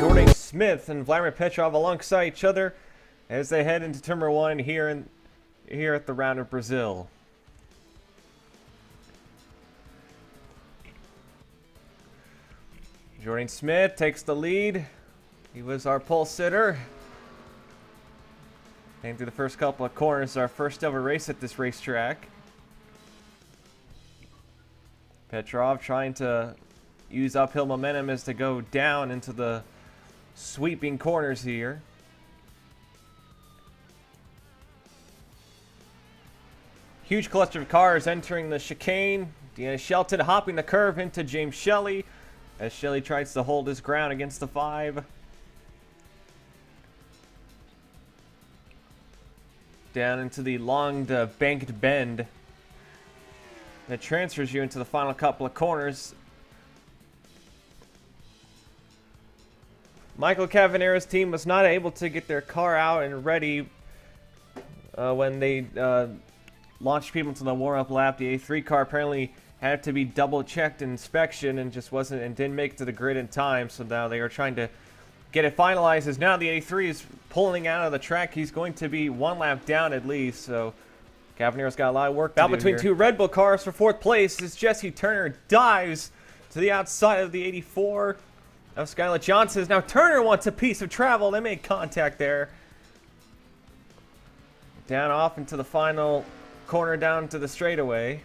Jourdain Smith and Vladimir Petrov alongside each other as they head into turn number 1 here at the round of Brazil. Jourdain Smith takes the lead. He was our pole sitter. Came through the first couple of corners, our first ever race at this racetrack. Petrov trying to use uphill momentum as to go down into the sweeping corners here. Huge cluster of cars entering the chicane. Deanna Shelton hopping the curve into James Shelley as Shelley tries to hold his ground against the 5. Down into the long banked bend that transfers you into the final couple of corners. Michael Cavagnaro's team was not able to get their car out and ready when they launched people into the warm-up lap. The A3 car apparently had to be double-checked in inspection and just didn't make it to the grid in time. So now they are trying to get it finalized. As now the A3 is pulling out of the track. He's going to be 1 lap down at least. So Cavagnaro's got a lot of work to do between here. 2 Red Bull cars for 4th place as Jesse Turner dives to the outside of the 84 of Skyla Johnson. Now Turner wants a piece of travel. They made contact there. Down off into the final corner down to the straightaway.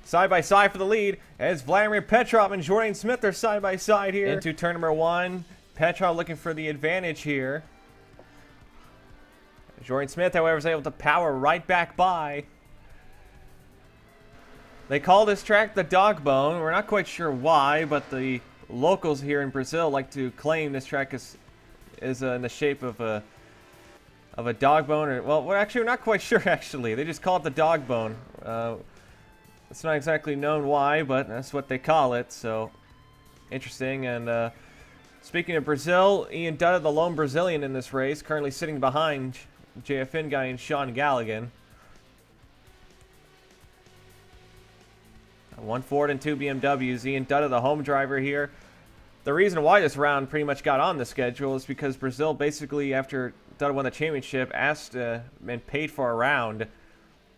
Side by side for the lead as Vladimir Petrov and Jourdain Smith are side by side here. Into turn number 1. Petrov looking for the advantage here. Jourdain Smith, however, is able to power right back by. They call this track the Dog Bone. We're not quite sure why, but the locals here in Brazil like to claim this track is in the shape of a dog bone. Or, well, we're not quite sure, actually. They just call it the Dog Bone. It's not exactly known why, but that's what they call it, so interesting. And speaking of Brazil, Ian Dutta, the lone Brazilian in this race, currently sitting behind JFN guy and Sean Galligan. 1 Ford and 2 BMWs. Ian Dutta, the home driver here. The reason why this round pretty much got on the schedule is because Brazil basically, after Dutta won the championship, asked and paid for a round.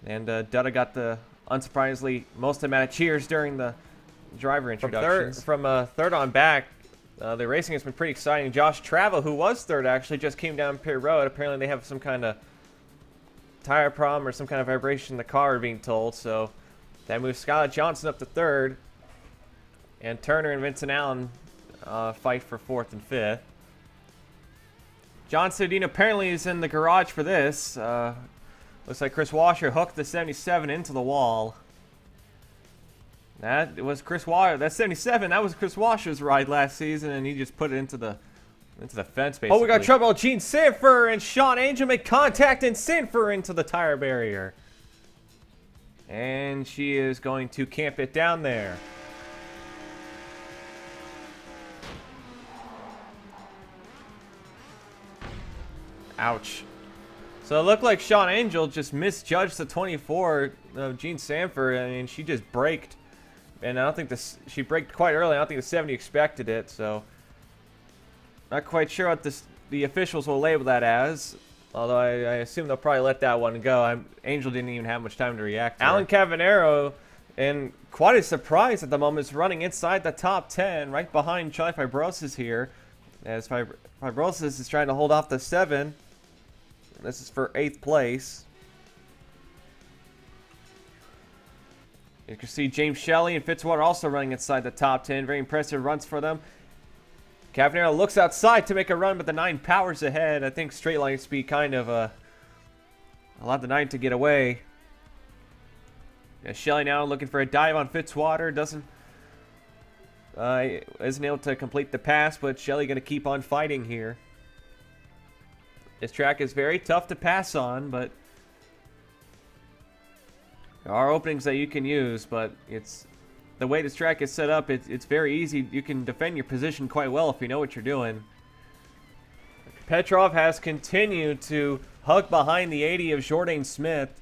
And Dutta got the, unsurprisingly, most amount of cheers during the driver introductions. From third on back, the racing has been pretty exciting. Josh Travel, who was third actually, just came down pit road. Apparently they have some kind of tire problem or some kind of vibration in the car, we're being told. So that moves Skyla Johnson up to third. And Turner and Vincent Allen fight for 4th and 5th. John Sedin apparently is in the garage for this. Looks like Chris Washer hooked the 77 into the wall. That was Chris Washer. That 77, that was Chris Washer's ride last season, and he just put it into the fence, basically. Oh, we got trouble. Jeanne Sandfer and Sean Angel make contact, and Sandfer into the tire barrier. And she is going to camp it down there. Ouch. So it looked like Sean Angel just misjudged the 24 of Jeanne Sandfer. I mean, she just braked. And I don't think she braked quite early. I don't think the 70 expected it. So not quite sure what the officials will label that as. Although I assume they'll probably let that one go. Angel didn't even have much time to react to Alan Cavagnaro, and quite a surprise at the moment, is running inside the top 10, right behind Charlie Fibrosis here. As Fibrosis is trying to hold off the 7. This is for 8th place. You can see James Shelley and Fitzwater also running inside the top 10. Very impressive runs for them. Cavagnaro looks outside to make a run, but the 9 powers ahead. I think straight line speed kind of allowed the 9 to get away. Yeah, Shelley now looking for a dive on Fitzwater. Isn't able to complete the pass, but Shelley going to keep on fighting here. This track is very tough to pass on, but there are openings that you can use, but it's the way this track is set up, it's very easy. You can defend your position quite well if you know what you're doing. Petrov has continued to hug behind the 80 of Jourdain Smith.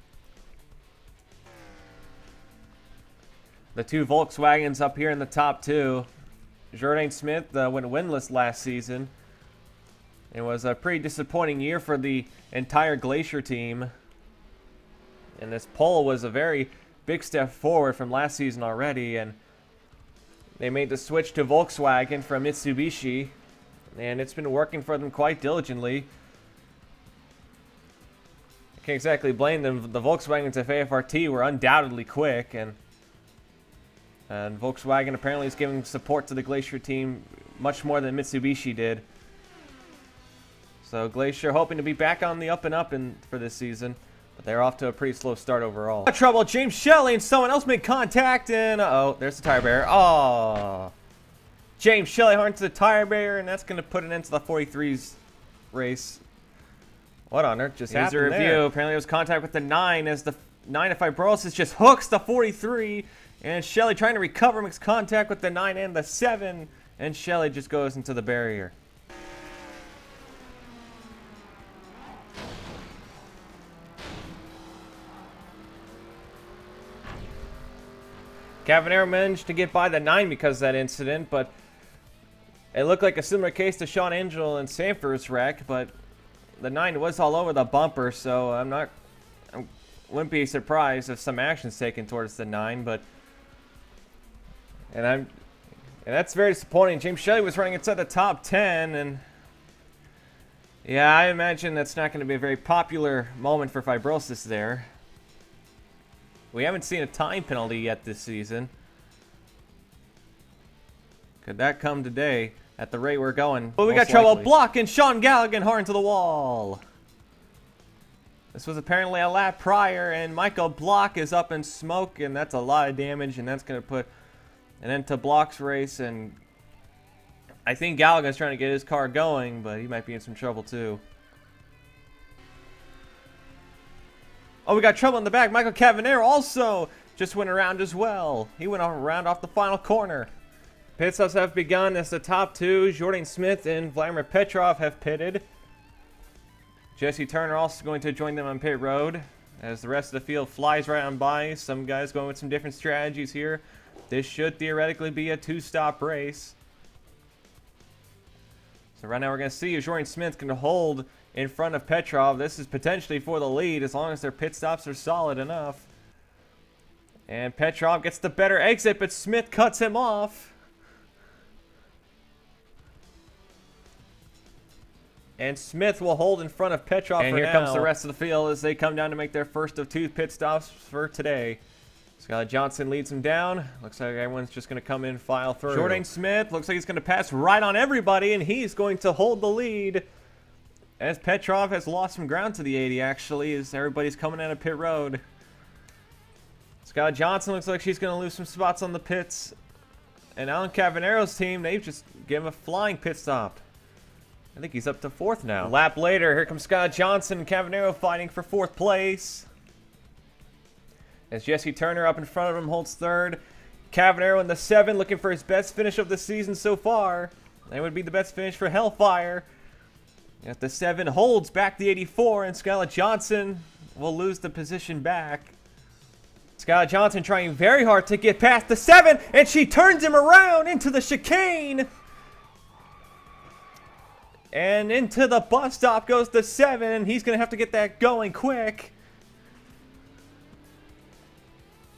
The 2 Volkswagens up here in the top 2. Jourdain Smith went winless last season. It was a pretty disappointing year for the entire Glacier team. And this pole was a very big step forward from last season already. And they made the switch to Volkswagen from Mitsubishi. And it's been working for them quite diligently. I can't exactly blame them. The Volkswagens of AFRT were undoubtedly quick. And Volkswagen apparently is giving support to the Glacier team much more than Mitsubishi did. So Glacier hoping to be back on the up and up for this season. But they're off to a pretty slow start overall. Trouble, James Shelley and someone else made contact. And uh-oh, there's the tire barrier. Oh, James Shelley hard to the tire barrier. And that's going to put an end to the 43's race. What on earth just happened there? Here's a review. Apparently it was contact with the 9 as the 9 of Fibrosis just hooks the 43. And Shelley trying to recover makes contact with the 9 and the 7. And Shelley just goes into the barrier. Cavagnaro managed to get by the 9 because of that incident, but it looked like a similar case to Sean Angel and Sandfer's wreck, but the 9 was all over the bumper, so I wouldn't be surprised if some action's taken towards the 9, but and that's very disappointing. James Shelley was running inside the top 10, and yeah, I imagine that's not going to be a very popular moment for Fibrosis there. We haven't seen a time penalty yet this season. Could that come today at the rate we're going? But we got trouble blocking Sean Galligan hard into the wall. This was apparently a lap prior, and Michael Block is up in smoke, and that's a lot of damage, and that's going to put an end to Block's race. And I think Galligan's trying to get his car going, but he might be in some trouble too. Oh, we got trouble in the back. Michael Cavagnaro also just went around as well. He went around off the final corner. Pit stops have begun as the top 2, Jourdain Smith and Vladimir Petrov, have pitted. Jesse Turner also going to join them on pit road as the rest of the field flies right on by. Some guys going with some different strategies here. This should theoretically be a 2-stop race. So right now we're going to see if Jourdain Smith can hold in front of Petrov. This is potentially for the lead as long as their pit stops are solid enough. And Petrov gets the better exit, but Smith cuts him off. And Smith will hold in front of Petrov for now. And here comes the rest of the field as they come down to make their first of 2 pit stops for today. Skyla Johnson leads him down. Looks like everyone's just going to come in, file through. Jourdain Smith looks like he's going to pass right on everybody, and he's going to hold the lead. As Petrov has lost some ground to the 80, actually, as everybody's coming out of pit road. Skyla Johnson looks like she's going to lose some spots on the pits. And Alan Cavagnaro's team, they've just given him a flying pit stop. I think he's up to 4th now. A lap later, here comes Skyla Johnson and Cavagnaro fighting for 4th place. As Jesse Turner up in front of him holds 3rd. Cavagnaro in the 7 looking for his best finish of the season so far. That would be the best finish for Hellfire. If the 7 holds back the 84, and Skyla Johnson will lose the position back. Skyla Johnson trying very hard to get past the 7, and she turns him around into the chicane. And into the bus stop goes the 7, and he's going to have to get that going quick.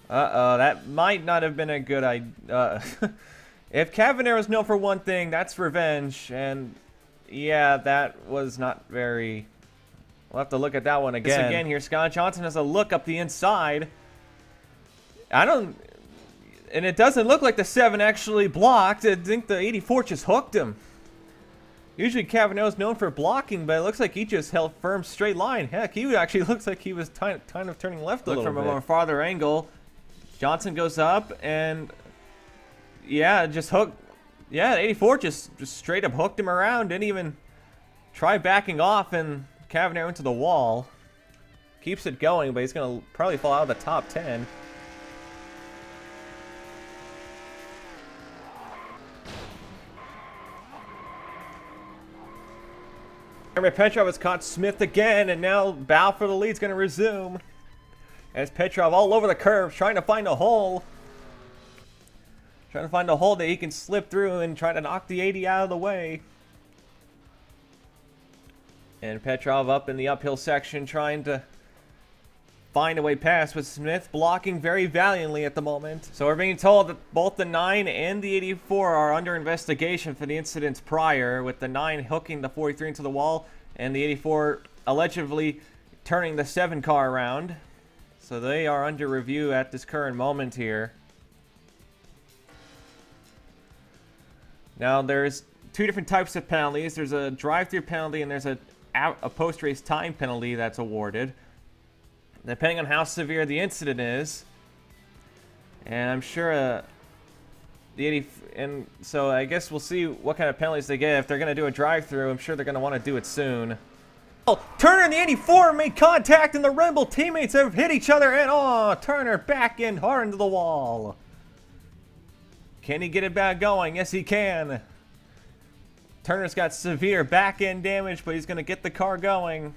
Uh-oh, that might not have been a good idea. If Cavagnaro is known for one thing, that's revenge, and yeah, that was not very... We'll have to look at that one again. Again here, Skyla Johnson has a look up the inside. And it doesn't look like the 7 actually blocked. I think the 84 just hooked him. Usually Cavanagno's known for blocking, but it looks like he just held firm straight line. Heck, he actually looks like he was kind of turning left a little bit. From a more farther angle, Johnson goes up and yeah, just hooked. Yeah, 84 just straight up hooked him around. Didn't even try backing off, and Cavagnaro into the wall. Keeps it going, but he's going to probably fall out of the top 10. Petrov has caught Smith again, and now battle for the lead is going to resume. As Petrov all over the curve, trying to find a hole. Trying to find a hole that he can slip through and try to knock the 80 out of the way. And Petrov up in the uphill section trying to find a way past, with Smith blocking very valiantly at the moment. So we're being told that both the 9 and the 84 are under investigation for the incidents prior, with the 9 hooking the 43 into the wall and the 84 allegedly turning the 7 car around. So they are under review at this current moment here. Now there's 2 different types of penalties. There's a drive-through penalty and there's a post-race time penalty that's awarded, depending on how severe the incident is. And I'm sure the 80, and so I guess we'll see what kind of penalties they get. If they're going to do a drive-through, I'm sure they're going to want to do it soon. Turner and the 84 made contact, and the Red Bull teammates have hit each other, and Turner back in hard into the wall. Can he get it back going? Yes, he can. Turner's got severe back-end damage, but he's going to get the car going.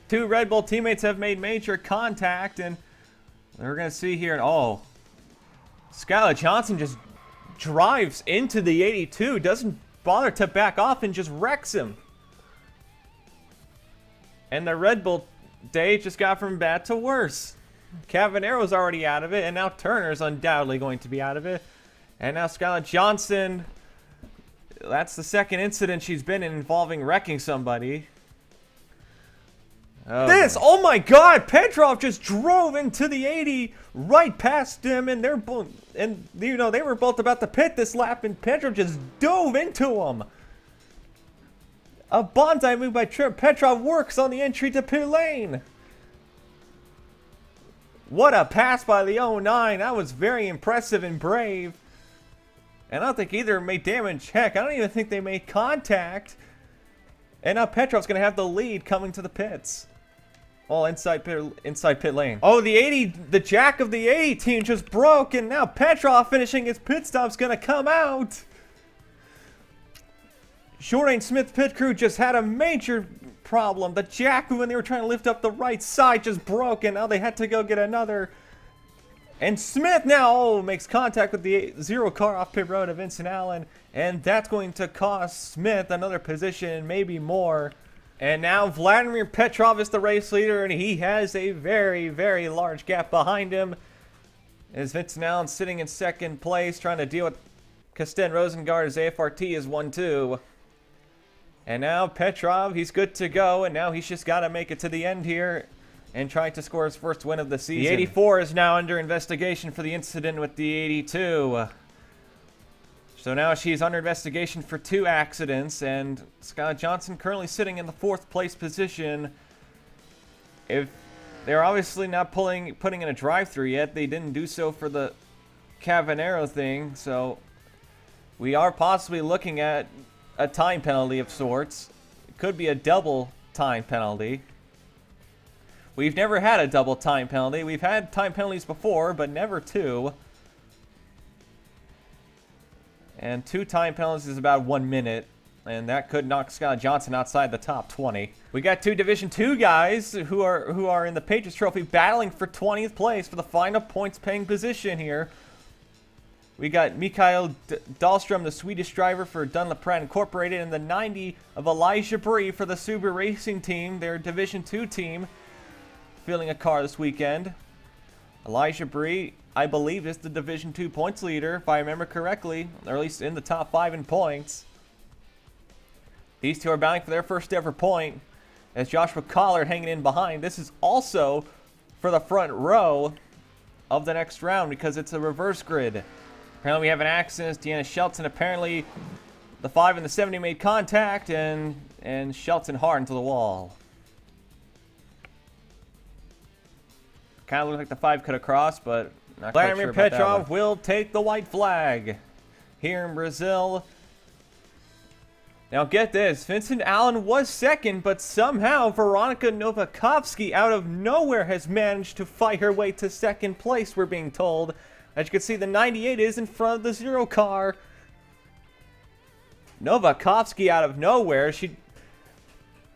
2 Red Bull teammates have made major contact, and we're going to see here. Skyla Johnson just drives into the 82, doesn't bother to back off, and just wrecks him. And the Red Bull day just got from bad to worse. Cavagnaro's already out of it, and now Turner's undoubtedly going to be out of it. And now Skyla Johnson, that's the second incident she's been in involving wrecking somebody. Oh my God! Petrov just drove into the 80 right past him, and they were both about to pit this lap, and Petrov just dove into him. A bonsai move by Petrov works on the entry to pit lane. What a pass by the 09. That was very impressive and brave. And I don't think either made damage. Heck, I don't even think they made contact. And now Petrov's going to have the lead coming to the pits. All inside pit lane. The jack of the 80 team just broke, and now Petrov finishing his pit stop's going to come out. Jourdain Smith pit crew just had a major problem. The jack, when they were trying to lift up the right side, just broke, and now they had to go get another. And Smith now makes contact with the 0 car off pit road of Vincent Allen, and that's going to cost Smith another position, maybe more. And now Vladimir Petrov is the race leader, and he has a very, very large gap behind him. As Vincent Allen sitting in second place, trying to deal with Kasten Rosengard as AFRT is 1-2. And now Petrov, he's good to go, and now he's just got to make it to the end here and try to score his first win of the season. The 84 is now under investigation for the incident with the 82. So now she's under investigation for 2 accidents, and Skyla Johnson currently sitting in the 4th place position. If they're obviously not putting in a drive-through yet, they didn't do so for the Cavagnaro thing, so we are possibly looking at a time penalty of sorts. It could be a double time penalty. We've never had a double time penalty. We've had time penalties before, but never 2. And 2 time penalties is about 1 minute, and that could knock Scott Johnson outside the top 20. We got 2 Division 2 guys who are in the Patriots Trophy battling for 20th place for the final points-paying position here. We got Mikael Dahlstrom, the Swedish driver for Dunlop Pratt Incorporated, and the 90 of Elijah Bree for the Subaru Racing Team, their Division 2 team, fielding a car this weekend. Elijah Bree, I believe, is the Division 2 points leader, if I remember correctly, or at least in the top 5 in points. These 2 are battling for their first ever point, as Joshua Pollard hanging in behind. This is also for the front row of the next round because it's a reverse grid. Apparently we have an accident. Deanna Shelton, apparently the 5 and the 70 made contact, and Shelton hard into the wall. Kind of looked like the 5 could have crossed, but not quite sure Vladimir about that Petrov one. will take the white flag here in Brazil. Now get this, Vincent Allen was second, but somehow Veronika Novakovsky out of nowhere has managed to fight her way to second place, we're being told. As you can see, the 98 is in front of the 0 car. Novakovsky out of nowhere,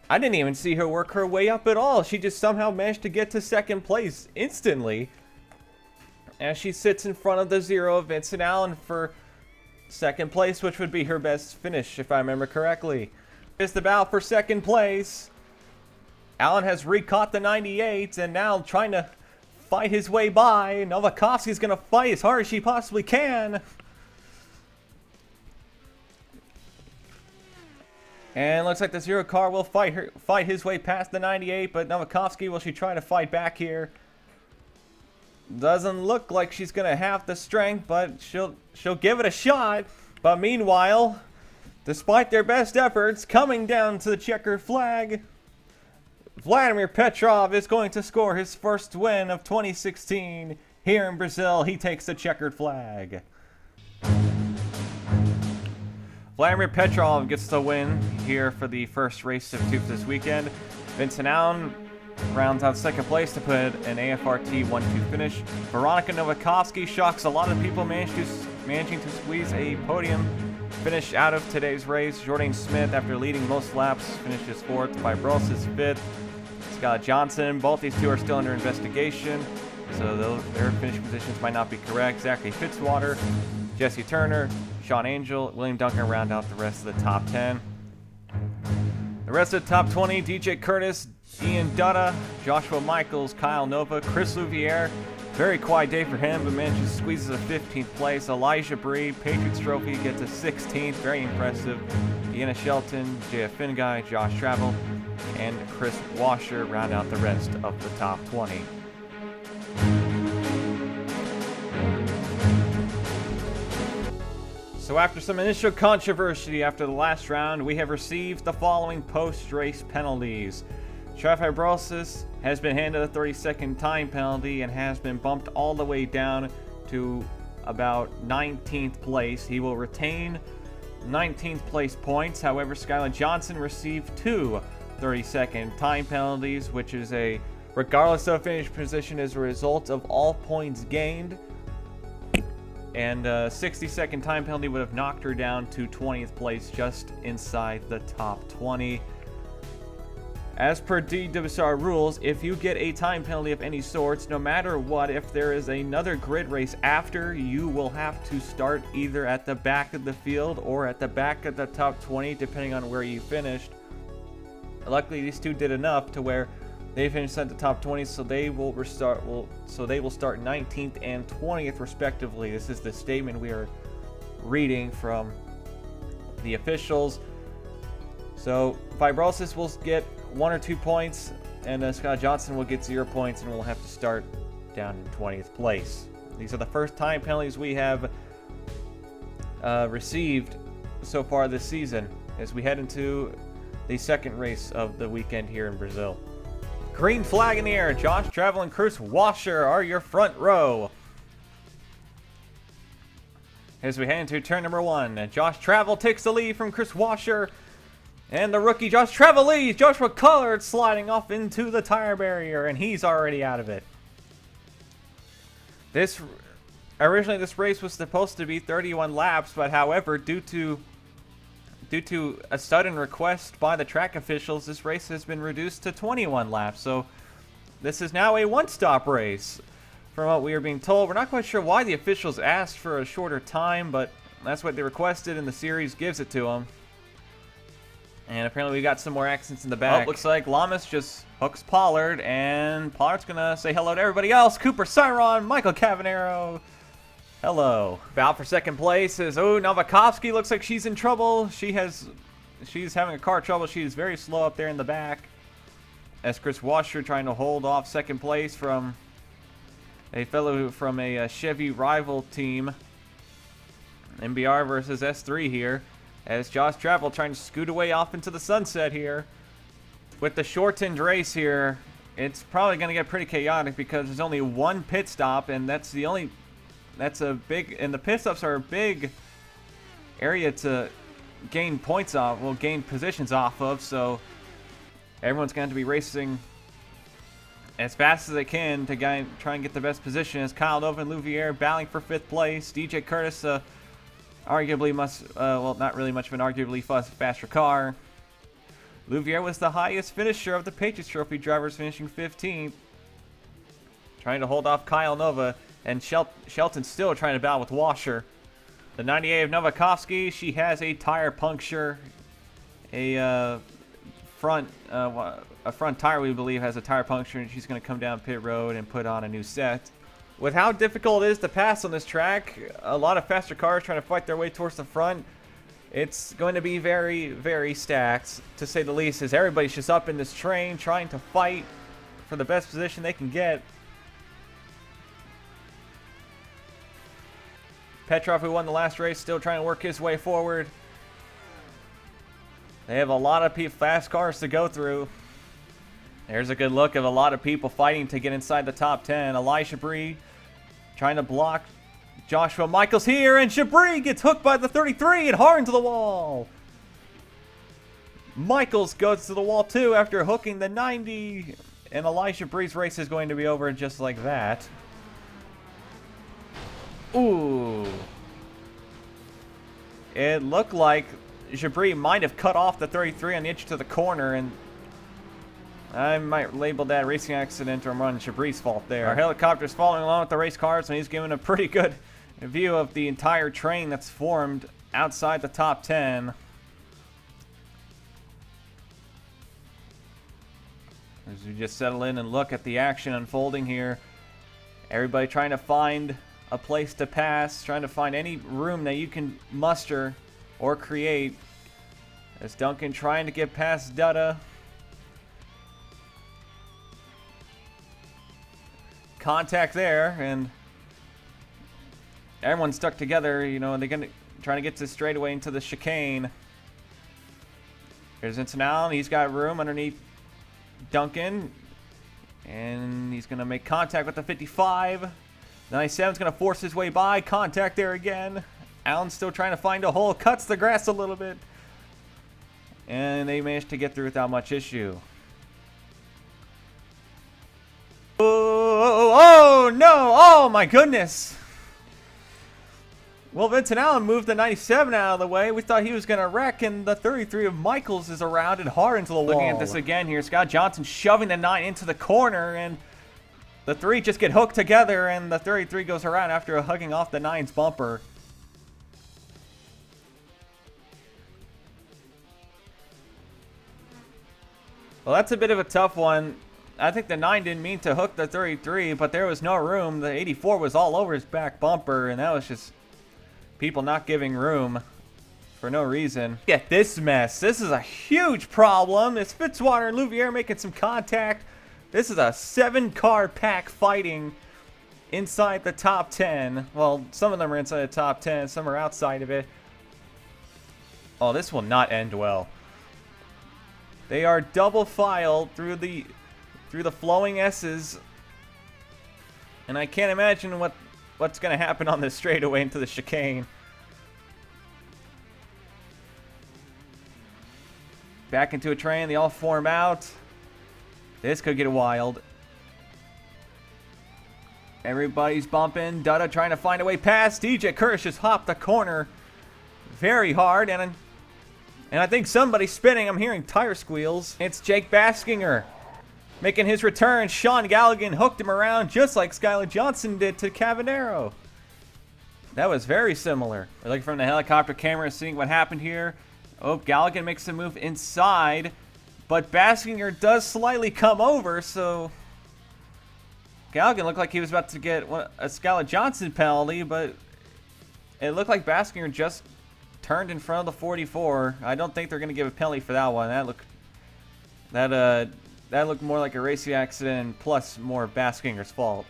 I didn't even see her work her way up at all. She just somehow managed to get to second place instantly. as she sits in front of the zero of Vincent Allen for second place, which would be her best finish, if I remember correctly. It's the battle for second place. Allen has recaught the 98 and now trying to fight his way by. Novakovsky's going to fight as hard as she possibly can. And looks like the zero car will fight his way past the 98, but Novakovsky, will she try to fight back here? Doesn't look like she's going to have the strength, but she'll give it a shot. But meanwhile, despite their best efforts, coming down to the checkered flag, Vladimir Petrov is going to score his first win of 2016 here in Brazil. He takes the checkered flag. Vladimir Petrov gets the win here for the first race of TUF this weekend. Vincent Allen rounds out second place to put an AFRT 1-2 finish. Veronika Novakovsky shocks a lot of people, managing to squeeze a podium finish out of today's race. Jourdain Smith, after leading most laps, finishes fourth. Fibrosis fifth. Skyla Johnson. Both these two are still under investigation, so their finish positions might not be correct. Zachary Fitzwater, Jesse Turner, Sean Angel, William Duncan round out the rest of the top 10. The rest of the top 20, DJ Curtis, Ian Dutta, Joshua Michaels, Kyle Nova, Chris Louvier. Very quiet day for him, but manages to squeeze a 15th place. Elijah Bree, Patriots Trophy, gets a 16th. Very impressive. Deanna Shelton, JF Finguy, Josh Travel, and Chris Washer round out the rest of the top 20. So after some initial controversy after the last round, we have received the following post-race penalties. Fibrosis has been handed a 30-second time penalty and has been bumped all the way down to about 19th place. He will retain 19th place points. However, Skyla Johnson received two 30-second time penalties, which is regardless of finish position, as a result of all points gained. And a 60-second time penalty would have knocked her down to 20th place, just inside the top 20. As per DWSR rules, if you get a time penalty of any sorts, no matter what, if there is another grid race after, you will have to start either at the back of the field or at the back of the top 20, depending on where you finished. Luckily, these two did enough to where they finished at the top 20, so they will start 19th and 20th respectively. This is the statement we are reading from the officials. So Fibrosis will get 1 or 2 points, and Scott Johnson will get 0 points, and will have to start down in 20th place. These are the first time penalties we have received so far this season, as we head into the second race of the weekend here in Brazil. Green flag in the air. Josh Travel and Chris Washer are your front row. As we head into turn number 1, Josh Travel takes the lead from Chris Washer. And the rookie Josh Travel leads. Joshua Pollard sliding off into the tire barrier, and he's already out of it. Originally this race was supposed to be 31 laps, but however, due to a sudden request by the track officials, this race has been reduced to 21 laps. So this is now a one-stop race, from what we are being told. We're not quite sure why the officials asked for a shorter time, but that's what they requested, and the series gives it to them. And apparently we got some more accidents in the back. Oh, looks like Llamas just hooks Pollard, and Pollard's gonna say hello to everybody else. Cooper, Syron, Michael Cavagnaro. Hello. Battle for second place is, Novakovsky looks like she's in trouble. She's having a car trouble. She is very slow up there in the back. As Chris Washer trying to hold off second place from a fellow from a Chevy rival team. MBR versus S3 here. As Josh Travel trying to scoot away off into the sunset here. With the shortened race here, it's probably going to get pretty chaotic because there's only one pit stop, and and the pit stops are a big area to gain points off, gain positions off of, so everyone's going to be racing as fast as they can to try and get the best position. As Kyle Nova and Louvier battling for 5th place. DJ Curtis, arguably not really much of an arguably faster car. Louvier was the highest finisher of the Patriots Trophy drivers, finishing 15th. Trying to hold off Kyle Nova. And Shelton's still trying to battle with Washer. The 98 of Novakovsky, she has a tire puncture. A front tire, we believe, has a tire puncture, and she's going to come down pit road and put on a new set. With how difficult it is to pass on this track, a lot of faster cars trying to fight their way towards the front, it's going to be very, very stacked, to say the least, as everybody's just up in this train trying to fight for the best position they can get. Petrov, who won the last race, still trying to work his way forward. They have a lot of fast cars to go through. There's a good look of a lot of people fighting to get inside the top 10. Elijah Bree trying to block Joshua Michaels here, and Chabris gets hooked by the 33 and hard into the wall. Michaels goes to the wall too after hooking the 90, and Elijah Bree's race is going to be over just like that. Ooh. It looked like Chabris might have cut off the 33 on the edge to the corner, and I might label that a racing accident or run Chabris' fault there. Our helicopter's following along with the race cars, and he's giving a pretty good view of the entire train that's formed outside the top 10. As we just settle in and look at the action unfolding here, everybody trying to find a place to pass, trying to find any room that you can muster or create. As Duncan trying to get past Dutta. Contact there, and everyone's stuck together. You know, they're gonna trying to get to straightaway into the chicane. Here's Internal, and he's got room underneath Duncan, and he's gonna make contact with the 55. The 97's gonna force his way by. Contact there again. Allen's still trying to find a hole, cuts the grass a little bit, and they managed to get through without much issue. Oh no! Oh my goodness! Well, Vincent Allen moved the 97 out of the way. We thought he was going to wreck, and the 33 of Michaels is around and hard into the wall. Looking at this again here, Scott Johnson shoving the 9 into the corner, and the 3 just get hooked together, and the 33 goes around after hugging off the 9's bumper. Well, that's a bit of a tough one. I think the 9 didn't mean to hook the 33, but there was no room. The 84 was all over his back bumper, and that was just people not giving room for no reason. Get this mess. This is a huge problem. It's Fitzwater and Louvier making some contact. This is a 7-car pack fighting inside the top 10. Well, some of them are inside the top 10. Some are outside of it. Oh, this will not end well. They are double filed through the flowing S's, and I can't imagine what's going to happen on this straightaway into the chicane. Back into a train, they all form out. This could get wild. Everybody's bumping. Dutta trying to find a way past. DJ Kirsch just hopped the corner very hard, and I think somebody's spinning. I'm hearing tire squeals. It's Jake Baskinger making his return. Sean Galligan hooked him around just like Skyla Johnson did to Cavagnaro. That was very similar. We're looking from the helicopter camera, seeing what happened here. Oh, Galligan makes a move inside, but Baskinger does slightly come over, so Galligan looked like he was about to get a Skyla Johnson penalty, but it looked like Baskinger just turned in front of the 44. I don't think they're going to give a penalty for that one. That looked more like a racing accident, plus more Baskinger's fault.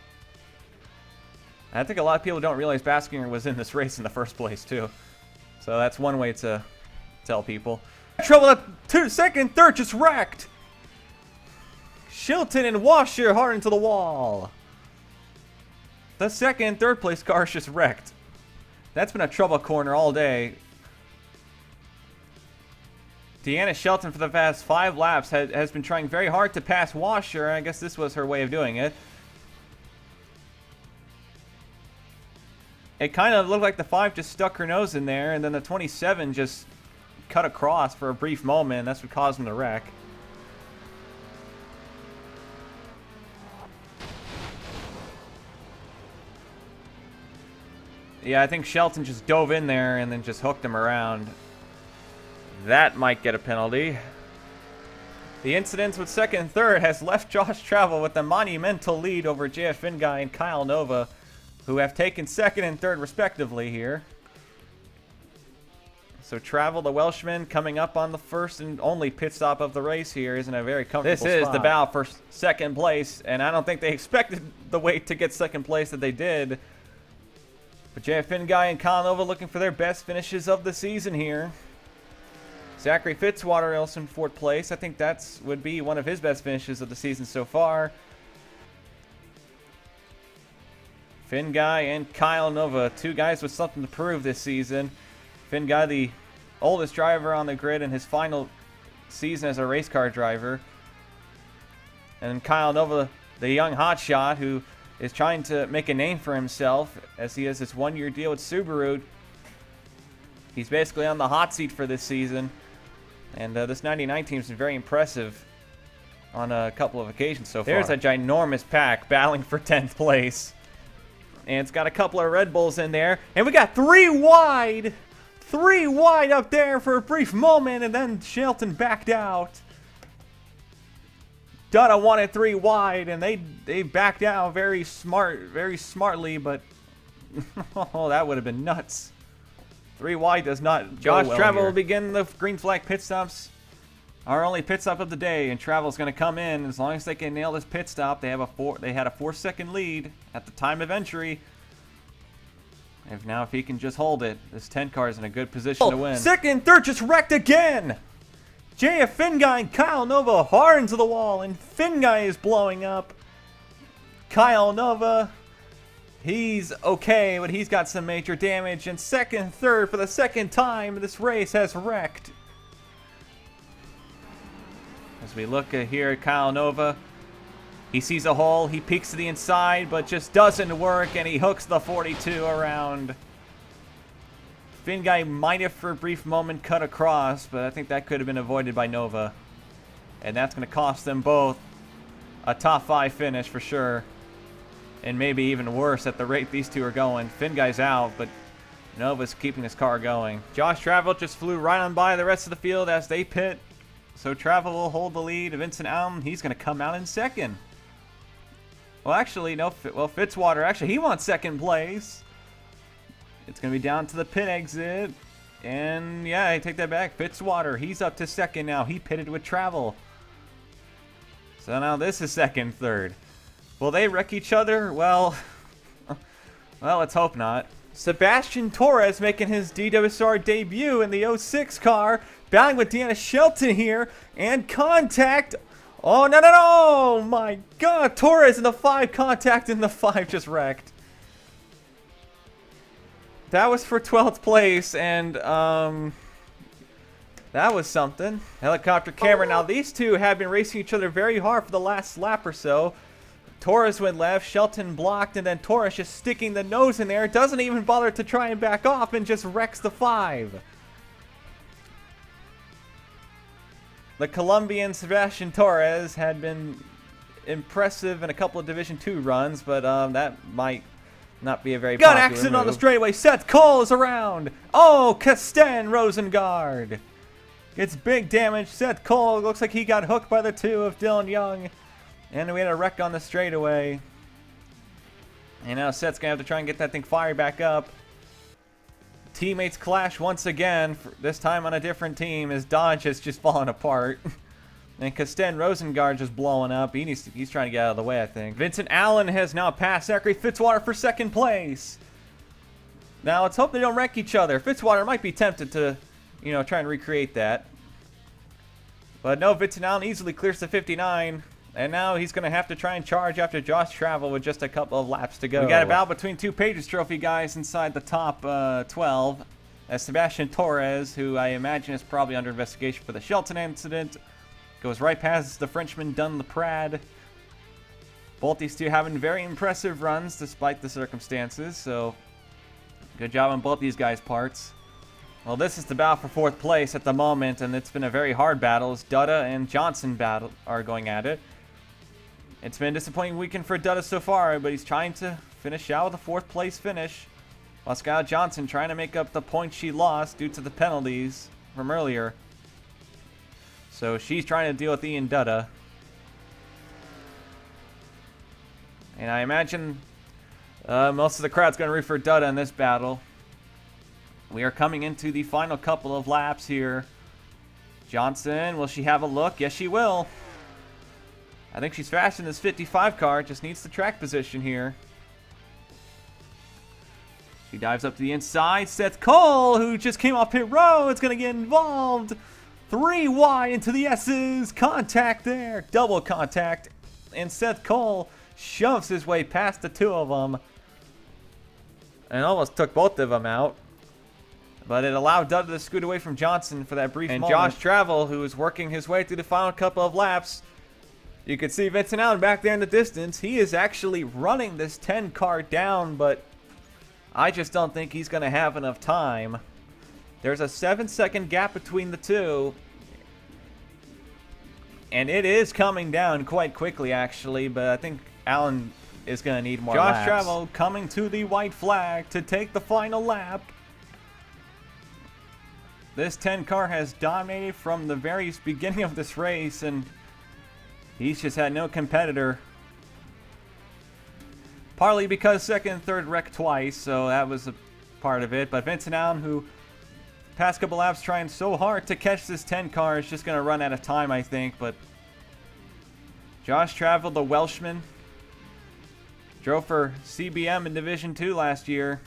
I think a lot of people don't realize Baskinger was in this race in the first place, too. So that's one way to tell people. Trouble at 2 second, third just wrecked. Shilton and Washer hard into the wall. The second and third place cars just wrecked. That's been a trouble corner all day. Deanna Shelton for the past 5 laps has been trying very hard to pass Washer. I guess this was her way of doing it. It kind of looked like the 5 just stuck her nose in there, and then the 27 just cut across for a brief moment. That's what caused him to wreck. Yeah, I think Shelton just dove in there and then just hooked him around. That might get a penalty. The incidents with second and third has left Josh Travel with a monumental lead over JF Finguy and Kyle Nova, who have taken second and third respectively here. So Travel, the Welshman, coming up on the first and only pit stop of the race here, is in a very comfortable spot. This is the battle for second place, and I don't think they expected the wait to get second place that they did. But JF Finguy and Kyle Nova looking for their best finishes of the season here. Zachary Fitzwater also in fourth place. I think that would be one of his best finishes of the season so far. Finguy and Kyle Nova, two guys with something to prove this season. Finguy, the oldest driver on the grid in his final season as a race car driver. And Kyle Nova, the young hotshot who is trying to make a name for himself as he has this one-year deal with Subaru. He's basically on the hot seat for this season. And this 99 team has been very impressive on a couple of occasions so far. There's a ginormous pack battling for 10th place. And it's got a couple of Red Bulls in there. And we got three wide! Three wide up there for a brief moment, and then Shelton backed out. Dutta wanted three wide, and they backed out very smartly, but oh, that would have been nuts. Three wide does not Josh well Travel will begin the green flag pit stops. Our only pit stop of the day, and Travel's going to come in. As long as they can nail this pit stop, they had a 4-second lead at the time of entry. If he can just hold it, this 10 car is in a good position to win. Second and third just wrecked again. JF Finguy and Kyle Nova hard into the wall, and Finguy is blowing up. Kyle Nova, he's okay, but he's got some major damage. And second and third for the second time, this race has wrecked. As we look here at Kyle Nova, he sees a hole, he peeks to the inside, but just doesn't work, and he hooks the 42 around. Finguy might have for a brief moment cut across, but I think that could have been avoided by Nova. And that's going to cost them both a top 5 finish for sure. And maybe even worse at the rate these two are going. Finguy's out, but Nova's keeping his car going. Josh Travel just flew right on by the rest of the field as they pit. So Travel will hold the lead. Vincent Allen, he's going to come out in second. Well, actually, no. Well, Fitzwater, actually, he wants second place. It's going to be down to the pit exit. And, yeah, I take that back. Fitzwater, he's up to second now. He pitted with Travel. So now this is second, third. Will they wreck each other? Well, well, let's hope not. Sebastian Torres making his DWSR debut in the 06 car. Battling with Deanna Shelton here. And contact. Oh, no, no, no! My God, Torres in the 5, contact in the 5 just wrecked. That was for 12th place, and that was something. Helicopter camera. Now, these two have been racing each other very hard for the last lap or so. Torres went left, Shelton blocked, and then Torres just sticking the nose in there. Doesn't even bother to try and back off and just wrecks the 5. The Colombian Sebastian Torres had been impressive in a couple of Division 2 runs, but that might not be a very popular accident move. On the straightaway. Seth Cole is around. Oh, Kasten Rosengard gets big damage. Seth Cole looks like he got hooked by the 2 of Dylan Young. And we had a wreck on the straightaway. And now Seth's going to have to try and get that thing fired back up. Teammates clash once again, this time on a different team, as Dodge has just fallen apart. And Kasten Rosengard just blowing up. He's trying to get out of the way, I think. Vincent Allen has now passed Zachary Fitzwater for second place. Now let's hope they don't wreck each other. Fitzwater might be tempted to, try and recreate that. But no, Vincent Allen easily clears the 59. And now he's going to have to try and charge after Josh Travel with just a couple of laps to go. We got a battle between 2 Pages Trophy guys inside the top 12. As Sebastian Torres, who I imagine is probably under investigation for the Shelton incident, goes right past the Frenchman Dun Laprade. Both these two having very impressive runs despite the circumstances, so good job on both these guys' parts. Well, this is the battle for 4th place at the moment, and it's been a very hard battle as Dutta and Johnson are going at it. It's been a disappointing weekend for Dutta so far, but he's trying to finish out with a 4th place finish. While Skyla Johnson trying to make up the points she lost due to the penalties from earlier. So she's trying to deal with Ian Dutta. And I imagine most of the crowd's going to root for Dutta in this battle. We are coming into the final couple of laps here. Johnson, will she have a look? Yes, she will. I think she's fast in this 55 car. Just needs the track position here. She dives up to the inside. Seth Cole, who just came off pit road, is going to get involved. 3 wide into the S's. Contact there. Double contact. And Seth Cole shoves his way past the two of them. And almost took both of them out. But it allowed Dutta to scoot away from Johnson for that brief moment. And Josh Travel, who is working his way through the final couple of laps. You can see Vincent Allen back there in the distance. He is actually running this 10 car down, but I just don't think he's going to have enough time. There's a 7-second gap between the two. And it is coming down quite quickly, actually, but I think Allen is going to need more laps. Josh Travel coming to the white flag to take the final lap. This 10 car has dominated from the very beginning of this race, and he's just had no competitor. Partly because second and third wrecked twice, so that was a part of it. But Vincent Allen, who past couple laps trying so hard to catch this 10 car, is just going to run out of time, I think. But Josh Travel, the Welshman, drove for CBM in Division 2 last year.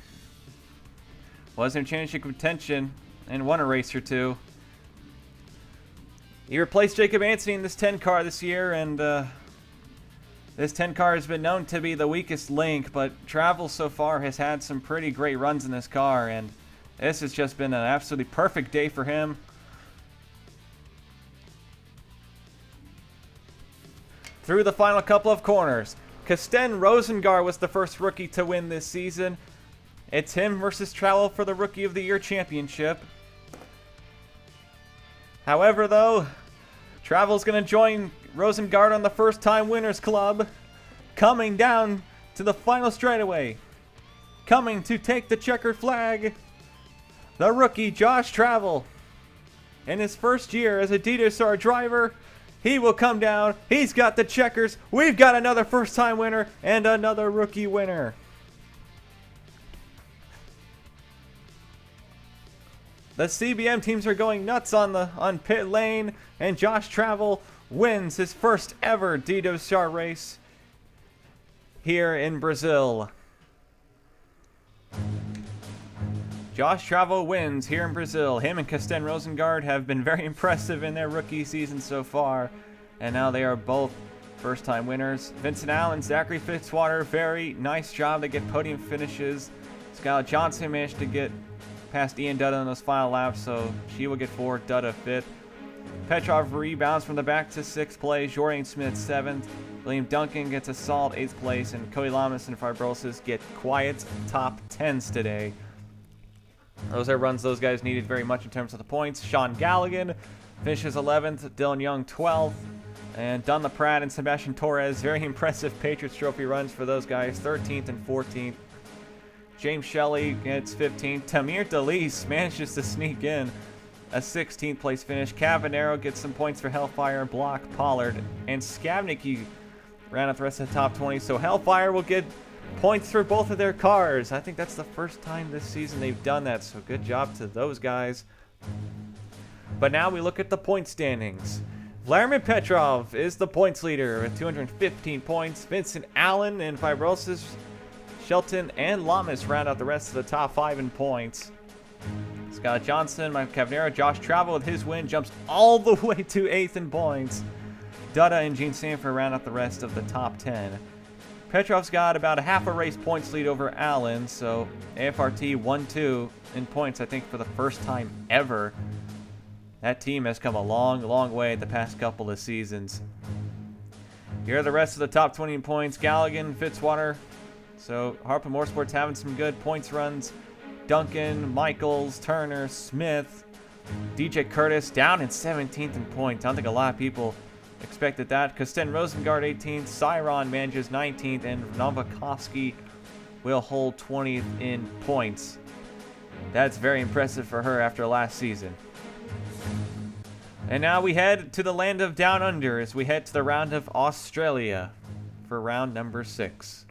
Was in championship contention and won a race or two. He replaced Jacob Anthony in this 10 car this year, and this 10 car has been known to be the weakest link, but Travel so far has had some pretty great runs in this car, and this has just been an absolutely perfect day for him. Through the final couple of corners, Kasten Rosengard was the first rookie to win this season. It's him versus Travel for the Rookie of the Year championship. However, though, Travel's going to join Rosengard on the first-time winners club. Coming down to the final straightaway. Coming to take the checkered flag. The rookie, Josh Travel. In his first year as a DSR driver, he will come down. He's got the checkers. We've got another first-time winner and another rookie winner. The CBM teams are going nuts on pit lane, and Josh Travel wins his first ever DSR race here in Brazil. Josh Travel wins here in Brazil. Him and Kasten Rosengard have been very impressive in their rookie season so far, and now they are both first-time winners. Vincent Allen, Zachary Fitzwater, very nice job to get podium finishes. Skyla Johnson managed to get past Ian Dutta in those final laps, so she will get 4th, Dutta 5th. Petrov rebounds from the back to 6th place. Jourdain Smith 7th. William Duncan gets a solid 8th place, and Cody Llamas and Fibrosis get quiet top 10s today. Those are runs those guys needed very much in terms of the points. Sean Galligan finishes 11th. Dylan Young 12th. And Don LaPrat and Sebastian Torres, very impressive Patriots Trophy runs for those guys, 13th and 14th. James Shelley gets 15th. Tamir Delis manages to sneak in a 16th place finish. Cavagnaro gets some points for Hellfire, Block, Pollard, and Scavnicky ran out the rest of the top 20. So Hellfire will get points for both of their cars. I think that's the first time this season they've done that, so good job to those guys. But now we look at the point standings. Vladimir Petrov is the points leader with 215 points. Vincent Allen and Fibrosis, Shelton, and Llamas round out the rest of the top 5 in points. Scott Johnson, Mike Cavagnaro, Josh Travel with his win jumps all the way to 8th in points. Dutta and Jeanne Sandfer round out the rest of the top 10. Petrov's got about a half a race points lead over Allen, so AFRT 1-2 in points, I think, for the first time ever. That team has come a long, long way the past couple of seasons. Here are the rest of the top 20 in points. Galligan, Fitzwater. So Harper Motorsports having some good points runs. Duncan, Michaels, Turner, Smith, DJ Curtis down in 17th in points. I don't think a lot of people expected that. Kasten Rosengard 18th. Syron manages 19th. And Novakovsky will hold 20th in points. That's very impressive for her after last season. And now we head to the land of Down Under as we head to the round of Australia for round number 6.